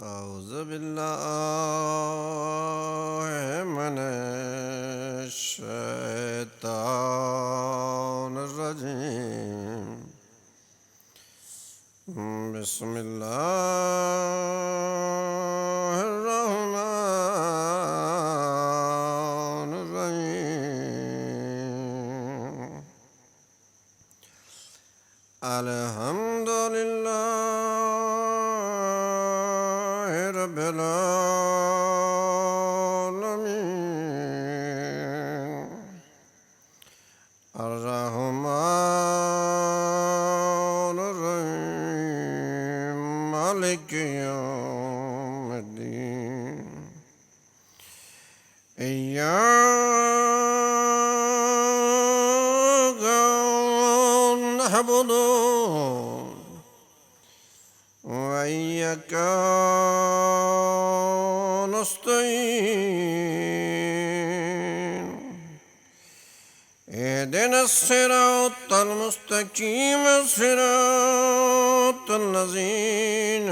أعوذ بالله من الشيطان الرجيم بسم الله الرحمن الرحيم الحمد لله رب العالمين الرحمن الرحيم مالك يوم الدين إياك نعبد وإياك نستعين اهدنا الصراط المستقيم صراط الذين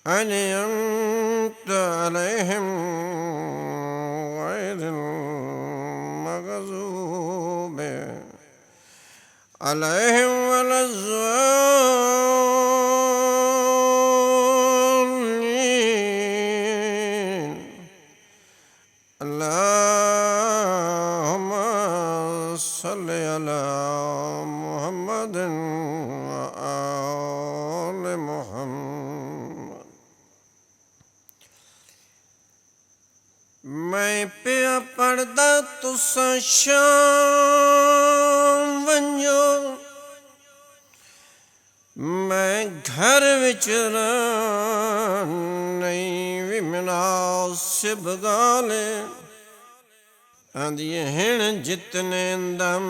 أنعمت عليهم غير المغضوب عليهم ولا الضالين اللهم صل على محمد وآل محمد मैं पिया पढ़दा तुसां शाम वंजो मैं घर विच नहीं भी मुनासिब गाले आंदिए हिण जितने दम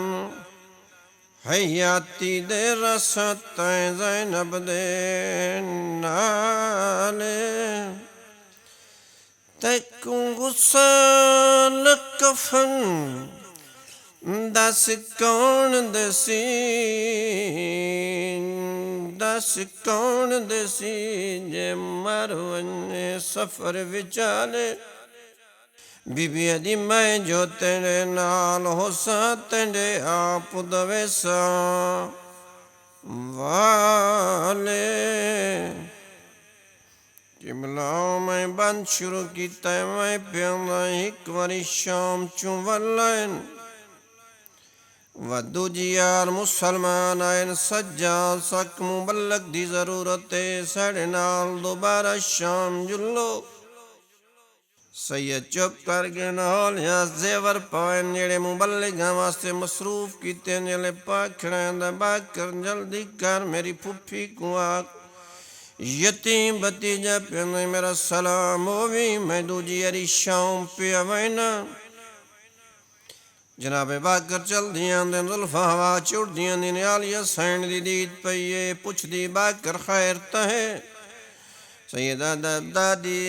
हयाती दे रस तैं ज़ैनब दे नाले तैकू गुस्साल कफन दस कौन दसी जे मर वने सफर विचाले बीबी दी मैं जो तेरे नाल होसा तेरे आप दवेसा वाले किमला मैं बंद शुरू कीता मैं प्यादा एक बारी शाम चूं वलन वदू जी यार मुसलमान आयन सज्जा सक मुबल्लग दी जरूरत है साढ़े नाल दोबारा शाम जुल्लो सैयद चुप कर गए नाल या जेवर पाइन जेड़े मुबल्लिगां वास्ते मसरूफ कीते जेले पाखड़ां दा बाकर जल्दी कर मेरी फुफी को आख यतीम भतीजा प्यादा मेरा सलाम होवी मैं दूजी यारी शाम पिया वैना जनाबे बाकर चलदियां दे जुल्फा हवा चुड़दियां दी आलिया सैन दी दीद पईए पुछदी बाकर खैर तहे सैयदा दादी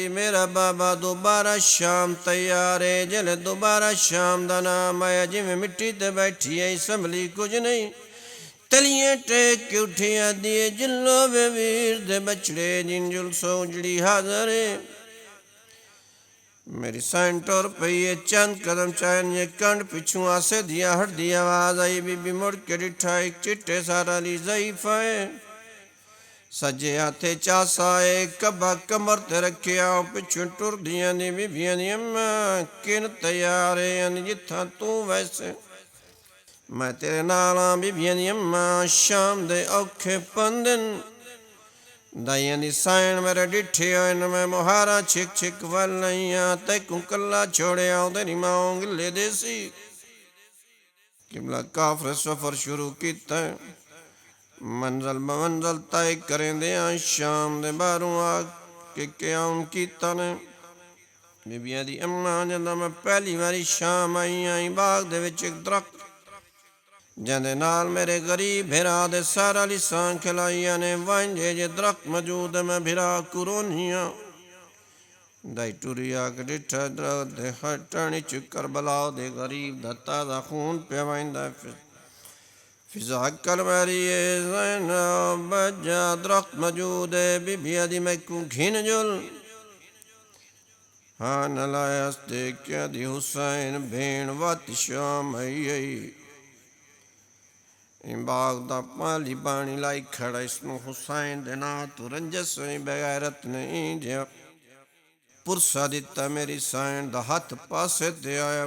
मेरा बाबा दोबारा शाम तैयार है जले दोबारा शाम दा नाम आया जिवें मिट्टी ते बैठी है संभली कुछ नहीं तलियां टेक के उठिया दिए जिल्लो वे वीर दे बछड़े जिन जुलसो उजड़ी हाजर है मेरी साइन टोर पई है चंद कदम चायन ये कंड पिछू आसे दिया हट दी आवाज आई बीबी मुड़ के डिठा एक चिट्टे सारा ली ज़ईफ़ है सजे हाथे चासा एक कबा कमर ते रखिया पिछू टुर दिया दी बीबियां दी अम्मा किन तैयार है जिथा तू वैसे मैं तेरे नाल बीबियां दी अम्मा शाम दे औखे पंदन दाइयां दी साइन मेरे डिठे होए न मैं मुहारा छिक छिक वलियां तैकू कल्ला छोड़िया तेरी मां गिले देसी किबला काफर सफर शुरू कीता मंजल बमंजल तय करेंदे शाम दे बाहरों आ के क्याम कीता ने बीबियां दी अम्मा जदा मैं पहली बारी शाम आई बाग दे विच इक दरख्त जंदे नाल मेरे गरीब भिरा दे सारा लिसां खिलाइया ने वांझे जे दरख्त मौजूद मैं भिरा कुरोनिया दाई टुरिया के डिठा दरख्त दे हटण च करबला दे गरीब दा ताज़ा खून पिया वहिंदा फिजा कलमरिए ज़ैनब बजा दरख्त मौजूद है बीबी आदि मैं को घिन जुल हाँ नलायस्ते क्या दी हुसैन भेण वत शाम बाग दा पाली पानी लाई खड़ा इसनु हुसैन देना तू रंजस बगैरत नहीं जा पुरसा दिता मेरी सैन दा हथ पासे ते आया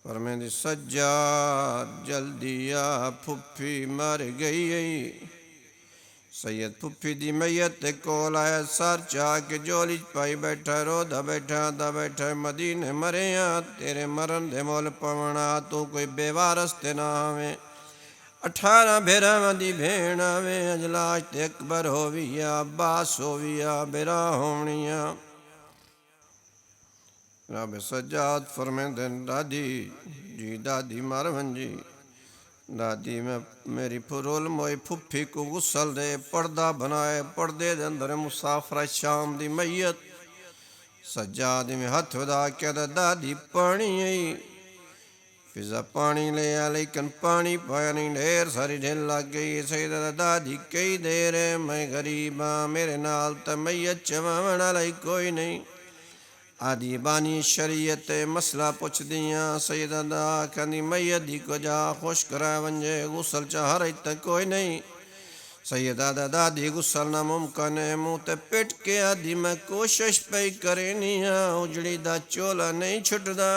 पर मेरी सज्जाद जल्दी आ फुफी मर गई सैयद फुफी दी मैयत कोल आया सर चा के जोली पाई बैठा रोदा बैठा मदीने मरे तेरे मरन दे मोल पवना तू कोई बेवारस ते ना आवे 18 भेरां दी भेण आवे अजलाश ते अकबर होविया अब्बास होविया बेरा होवनिया रब सज्जाद फरमेंदे दादी जी दादी मारवन जी दादी में मेरी फुरोल मोई फुफी को गुसल दे पर्दा बनाए पर्दे दे अंदर मुसाफर शाम दी मैयत सज्जाद में हथ वधा के दादी पानी आई फिजा पानी ले आ लेकिन पानी पाया नहीं ढेर सारी ढेर लग गई सही दादी कई देर है मैं गरीब हाँ मेरे नाल तो मैयत चवावण वाला कोई नहीं आदि बानी शरीयत मसला पुछ दियाँ सैयदा कहनी मैयत दी को जा खुश करा वंजे गुसल चाह रही तक कोई नहीं सैयदा दादी गुसल ना मुमकिन है मुँह ते पिट के आदि मैं कोशिश पे करे नहीं उजड़ी दा चोला नहीं छुटदा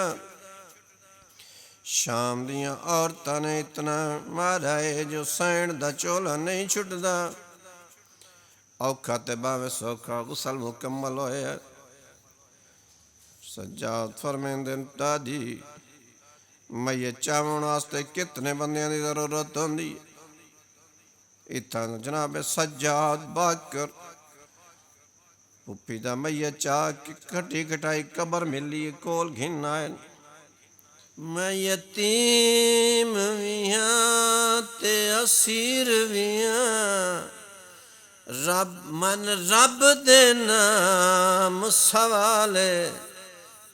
शाम दियाँ औरतां ने इतना मारा है जो सैन दा चोला नहीं छुटदा औखा ते भावे सौखा गुसल मुकम्मल होया सज्जाद फरमेंदे दादी मैयत चावण वास्ते कितने बंदियां दी जरूरत होंदी इत्थां जनाब सज्जाद बाकर फुफी दा मैयत चा कटी कटाई कबर मिली कोल घिन आए मैं यतीम वियां ते असीर वियां रब मन रब दे नाम सवाले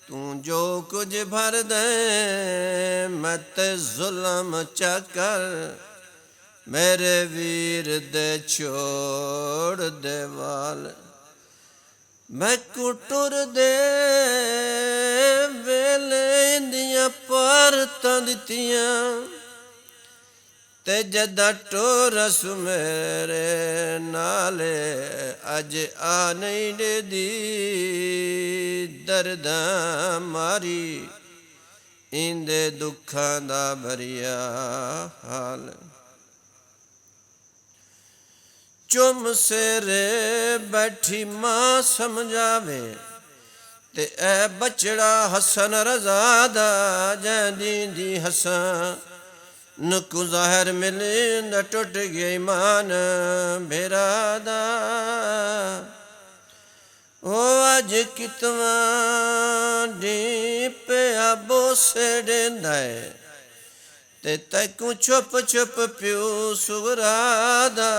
तू जो कुछ भर दे मत जुल्म चकर मेरे वीर दे छोड़ दे वाल मैं कुटुर दे वेले इंदियां परतां दित्तियां ते जदा टोरस मेरे नाले अज आ नहीं देदी दर्दा मारी इंदे दुखां दा भरिया हाल चुम सेरे बैठी मां समझावे ते ए बचड़ा हसन रज़ा दा जैंदी दी हसन नुकु ज़ाहिर मिले न टुट गया ईमान बेरादा ओ अज कितवा डी पे आबो से डेंदाए ते तैकू छुप छुप प्यू सुगरादा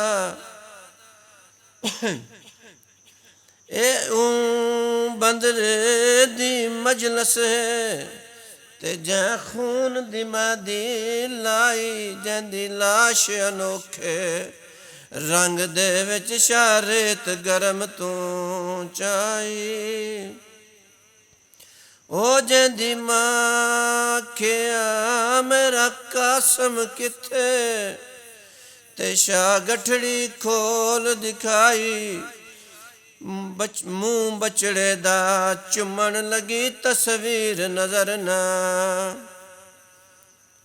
ए बंदरे दी मजलस है ते जै खून दी मादी लाई जैंदी लाश अनोखे रंग दे विच शारेत गरम तू चाई ओ जैंदी मां खेया मेरा कासम किथे ते शाह गठड़ी खोल दिखाई मुँह बचड़े दा चुमन लगी तस्वीर नजर ना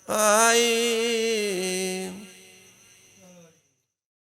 आई